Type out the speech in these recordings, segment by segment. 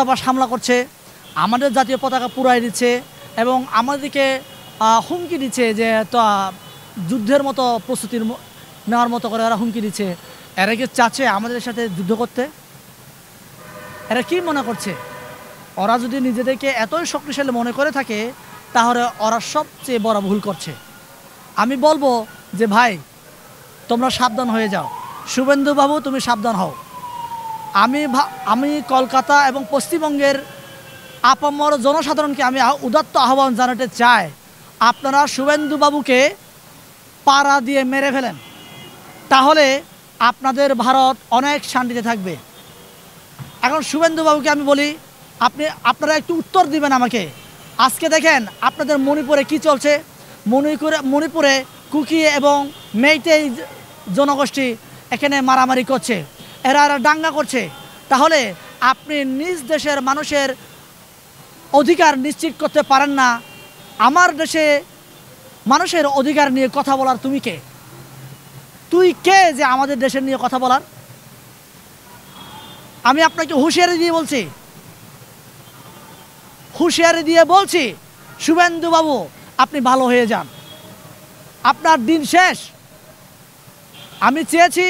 দূতাবাস হামলা করছে, আমাদের জাতীয় পতাকা পুড়াই দিচ্ছে এবং আমাদেরকে হুমকি দিচ্ছে যে তো যুদ্ধের মতো প্রস্তুতি নেওয়ার মতো করে ওরা হুমকি দিচ্ছে। এরা কি চাচ্ছে আমাদের সাথে যুদ্ধ করতে? এরা কি মনে করছে? ওরা যদি নিজেদেরকে এতই শক্তিশালী মনে করে থাকে তাহলে ওরা সবচেয়ে বড় ভুল করছে। আমি বলবো যে ভাই তোমরা সাবধান হয়ে যাও। শুভেন্দু বাবু তুমি সাবধান হও। আমি কলকাতা এবং পশ্চিমবঙ্গের আপামর জনসাধারণকে আমি উদাত্ত আহ্বান জানাতে চাই, আপনারা শুভেন্দু বাবুকে পাড়া দিয়ে মেরে ফেলেন, তাহলে আপনাদের ভারত অনেক শান্তিতে থাকবে। এখন শুভেন্দু বাবুকে আমি বলি, আপনারা একটু উত্তর দিবেন আমাকে। আজকে দেখেন আপনাদের মণিপুরে কি চলছে। মণিপুরে কুকি এবং মেইতেই জনগোষ্ঠী এখানে মারামারি করছে, এরা দাঙ্গা করছে। তাহলে আপনি নিজ দেশের মানুষের অধিকার নিশ্চিত করতে পারেন না, আমার দেশে মানুষের অধিকার নিয়ে কথা বলার তুমি কে? তুই কে যে আমাদের দেশের নিয়ে কথা বলার? আমি আপনাকে হুঁশিয়ারি দিয়ে বলছি শুভেন্দু বাবু আপনি ভালো হয়ে যান, আপনার দিন শেষ। আমি চেয়েছি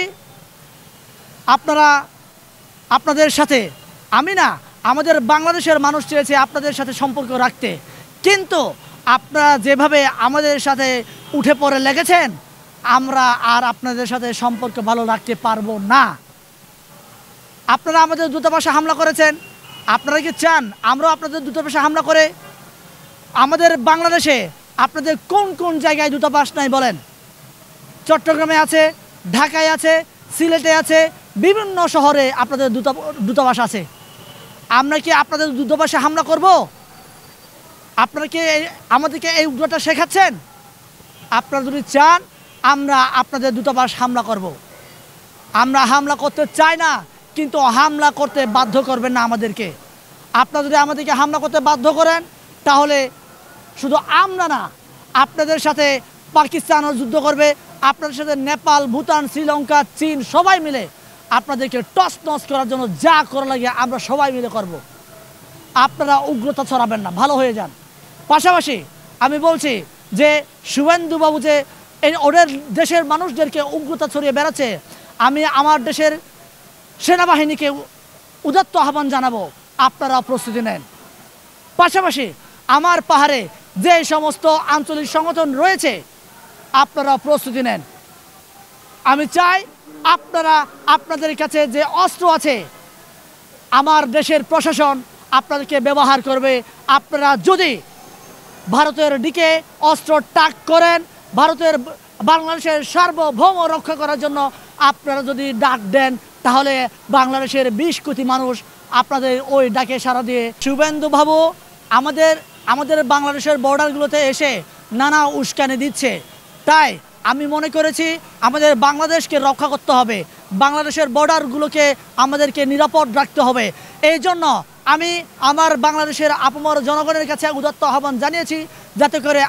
আপনাদের সাথে, আমি না, আমাদের বাংলাদেশের মানুষ চেয়েছে আপনাদের সাথে সম্পর্ক রাখতে, কিন্তু আপনারা যেভাবে আমাদের সাথে উঠে পড়ে লেগেছেন আমরা আর আপনাদের সাথে সম্পর্ক ভালো রাখতে পারবো না। আপনারা আমাদের দূতাবাসে হামলা করেছেন, আপনারা কি চান আমরাও আপনাদের দূতাবাসে হামলা করে? আমাদের বাংলাদেশে আপনাদের কোন কোন জায়গায় দূতাবাস নাই বলেন? চট্টগ্রামে আছে, ঢাকায় আছে, সিলেটে আছে, বিভিন্ন শহরে আপনাদের দূতাবাস আছে। আমরা কি আপনাদের দূতাবাসে হামলা করব? আপনারা কি আমাদেরকে এই উগ্রতা শেখাচ্ছেন? আপনারা যদি চান আমরা আপনাদের দূতাবাস হামলা করব। আমরা হামলা করতে চাই না, কিন্তু হামলা করতে বাধ্য করবেন না আমাদেরকে। আপনারা যদি আমাদেরকে হামলা করতে বাধ্য করেন তাহলে শুধু আমরা না, আপনাদের সাথে পাকিস্তানও যুদ্ধ করবে, আপনাদের সাথে নেপাল, ভুটান, শ্রীলঙ্কা, চীন সবাই মিলে আপনাদেরকে টস নস করার জন্য যা করা লাগে আমরা সবাই মিলে করব। আপনারা উগ্রতা ছড়াবেন না, ভালো হয়ে যান। পাশাপাশি আমি বলছি যে শুভেন্দু বাবু যে ওদের দেশের মানুষদেরকে উগ্রতা ছড়িয়ে বেড়াচ্ছে, আমি আমার দেশের সেনাবাহিনীকে উদাত্ত আহ্বান জানাবো আপনারা প্রস্তুতি নেন। পাশাপাশি আমার পাহাড়ে যে সমস্ত আঞ্চলিক সংগঠন রয়েছে আপনারা প্রস্তুতি নেন। আমি চাই আপনাদের কাছে যে অস্ত্র আছে আমার দেশের প্রশাসন আপনাদেরকে ব্যবহার করবে। আপনারা যদি ভারতের দিকে অস্ত্র তাক করেন, বাংলাদেশের সার্বভৌম রক্ষা করার জন্য আপনারা যদি ডাক দেন, তাহলে বাংলাদেশের 20 কোটি মানুষ আপনাদের ওই ডাকে সাড়া দিয়ে শুভেন্দু বাবু আমাদের বাংলাদেশের বর্ডারগুলোতে এসে নানা উস্কানি দিচ্ছে। তাই আমি মনে করেছি আমাদের বাংলাদেশকে রক্ষা করতে হবে, বাংলাদেশের বর্ডারগুলোকে আমাদেরকে নিরাপদ রাখতে হবে। এই জন্য আমি আমার বাংলাদেশের আপামর জনগণের কাছে উদাত্ত আহ্বান জানিয়েছি যাতে করে